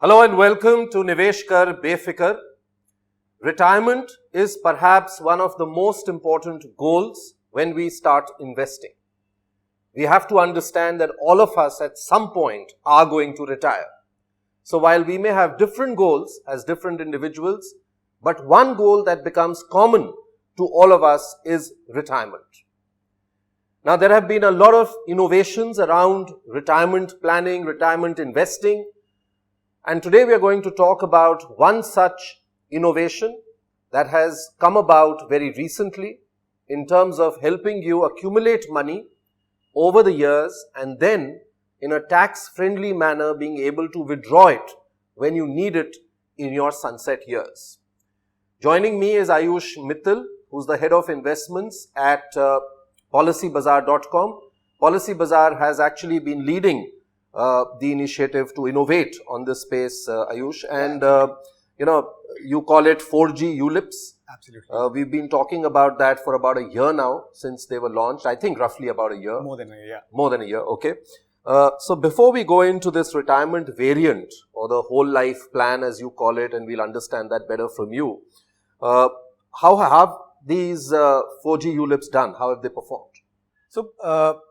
Hello and welcome to Nivesh Kar Befikar. Retirement is perhaps one of the most important goals when we start investing. We have to understand that all of us at some point are going to retire. So while we may have different goals as different individuals, but one goal that becomes common to all of us is retirement. Now there have been a lot of innovations around retirement planning, retirement investing. And today we are going to talk about one such innovation that has come about very recently in terms of helping you accumulate money over the years and then in a tax-friendly manner being able to withdraw it when you need it in your sunset years. Joining me is Ayush Mittal, who's the head of investments at PolicyBazaar.com. PolicyBazaar has actually been leading the initiative to innovate on this space, Ayush, and you call it 4G ULIPs. Absolutely. We've been talking about that for about a year now since they were launched. I think roughly about a year. More than a year. More than a year, okay. So before we go into this retirement variant or the whole life plan as you call it, and we'll understand that better from you, how have these 4G ULIPs done? How have they performed? So,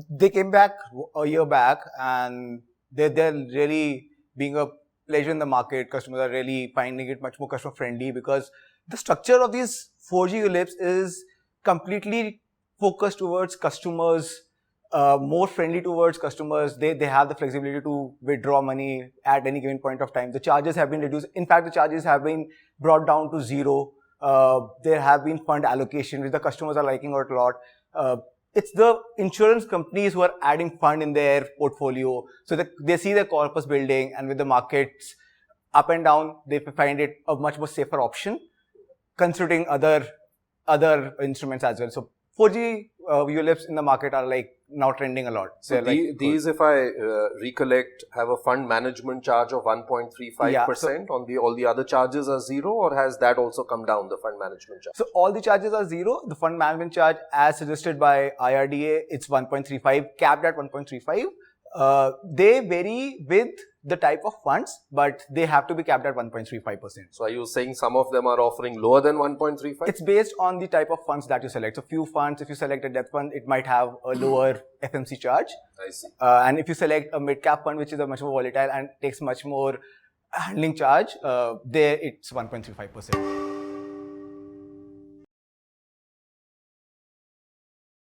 they came back a year back and they're really being a pleasure in the market. Customers are really finding it much more customer friendly because the structure of these 4G ULIPs is completely focused towards customers, more friendly towards customers. They have the flexibility to withdraw money at any given point of time. The charges have been reduced. In fact, the charges have been brought down to zero. There have been fund allocation, which the customers are liking a lot. It's the insurance companies who are adding fund in their portfolio. So that they see their corpus building, and with the markets up and down, they find it a much more safer option, considering other instruments as well. So 4G ULIPs in the market are like now trending a lot. So these, if I recollect, have a fund management charge of 1.35% on all the other charges are zero, or has that also come down, the fund management charge? So all the charges are zero. The fund management charge as suggested by IRDA, it's 1.35, capped at 1.35. They vary with the type of funds, but they have to be capped at 1.35%. So are you saying some of them are offering lower than 1.35? It's based on the type of funds that you select. So few funds, if you select a debt fund, it might have a lower FMC charge. I see. And if you select a mid-cap fund, which is a much more volatile and takes much more handling charge, there it's 1.35%.